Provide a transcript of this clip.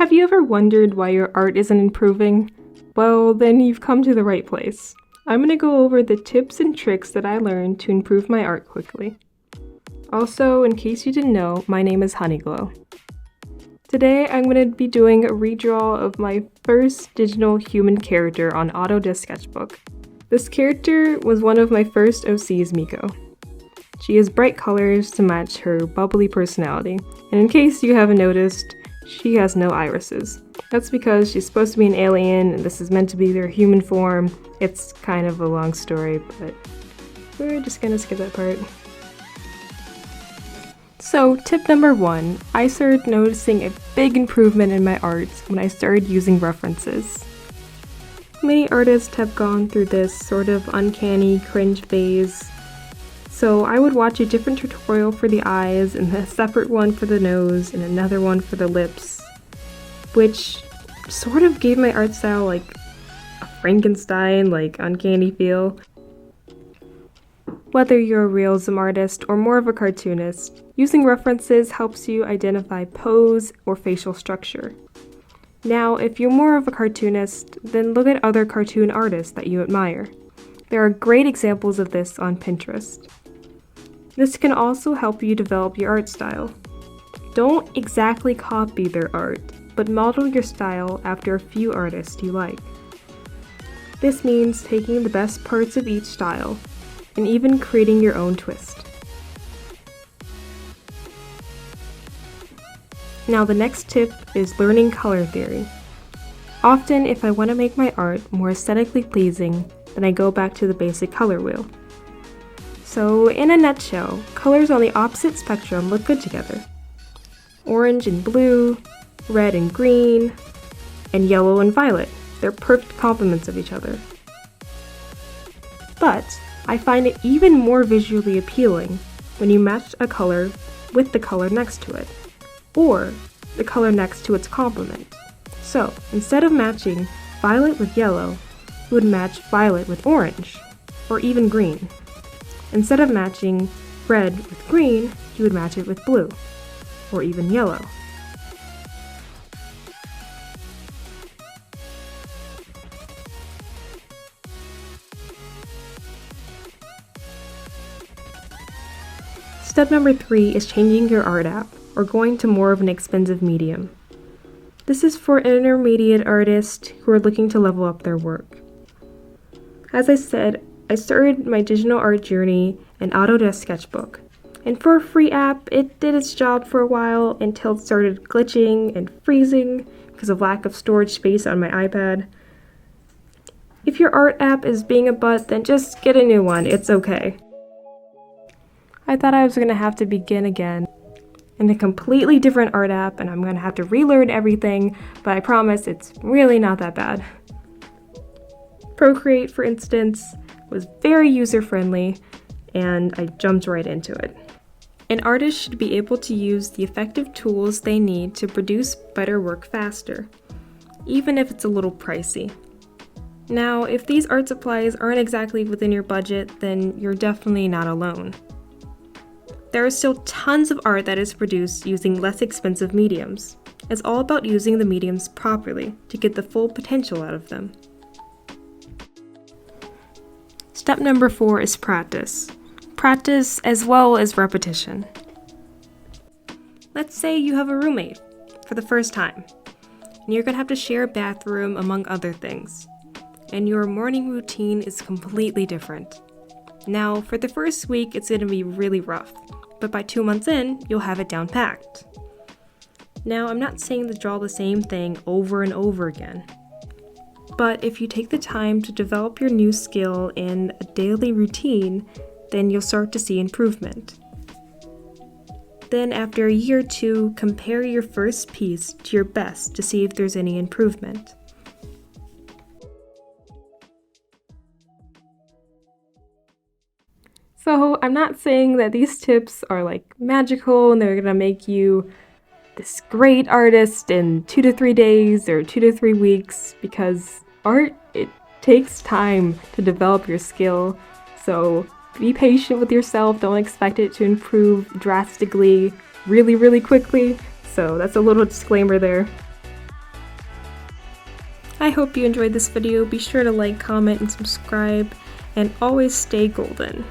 Have you ever wondered why your art isn't improving? Well, then you've come to the right place. I'm going to go over the tips and tricks that I learned to improve my art quickly. Also, in case you didn't know, my name is Honeyglow. Today, I'm going to be doing a redraw of my first digital human character on Autodesk Sketchbook. This character was one of my first OCs, Miko. She has bright colors to match her bubbly personality, and in case you haven't noticed, she has no irises. That's because she's supposed to be an alien, and this is meant to be their human form. It's kind of a long story, but we're just gonna skip that part. So, tip number 1, I started noticing a big improvement in my art when I started using references. Many artists have gone through this sort of uncanny cringe phase. So I would watch a different tutorial for the eyes, and a separate one for the nose, and another one for the lips, which sort of gave my art style like a Frankenstein, like uncanny feel. Whether you're a realism artist or more of a cartoonist, using references helps you identify pose or facial structure. Now, if you're more of a cartoonist, then look at other cartoon artists that you admire. There are great examples of this on Pinterest. This can also help you develop your art style. Don't exactly copy their art, but model your style after a few artists you like. This means taking the best parts of each style, and even creating your own twist. Now the next tip is learning color theory. Often if I want to make my art more aesthetically pleasing, then I go back to the basic color wheel. So in a nutshell, colors on the opposite spectrum look good together. Orange and blue, red and green, and yellow and violet. They're perfect complements of each other. But I find it even more visually appealing when you match a color with the color next to it, or the color next to its complement. So, instead of matching violet with yellow, you would match violet with orange, or even green. Instead of matching red with green, you would match it with blue, or even yellow. Step number 3 is changing your art app, or going to more of an expensive medium. This is for intermediate artists who are looking to level up their work. As I said, I started my digital art journey in Autodesk Sketchbook, and for a free app, it did its job for a while until it started glitching and freezing because of lack of storage space on my iPad. If your art app is being a butt, then just get a new one, it's okay. I thought I was going to have to begin again in a completely different art app, and I'm going to have to relearn everything, but I promise it's really not that bad. Procreate, for instance, was very user-friendly, and I jumped right into it. An artist should be able to use the effective tools they need to produce better work faster, even if it's a little pricey. Now, if these art supplies aren't exactly within your budget, then you're definitely not alone. There are still tons of art that is produced using less expensive mediums. It's all about using the mediums properly to get the full potential out of them. Step number 4 is practice. Practice as well as repetition. Let's say you have a roommate for the first time, and you're going to have to share a bathroom among other things, and your morning routine is completely different. Now, for the first week, it's going to be really rough. But by 2 months in, you'll have it down packed. Now, I'm not saying to draw the same thing over and over again. But if you take the time to develop your new skill in a daily routine, then you'll start to see improvement. Then after a year or two, compare your first piece to your best to see if there's any improvement. So I'm not saying that these tips are like magical and they're gonna make you this great artist in 2 to 3 days or 2 to 3 weeks, because art, it takes time to develop your skill. So be patient with yourself. Don't expect it to improve drastically really quickly. So that's a little disclaimer there. hope you enjoyed this video. Be sure to like, comment, and subscribe, and always stay golden.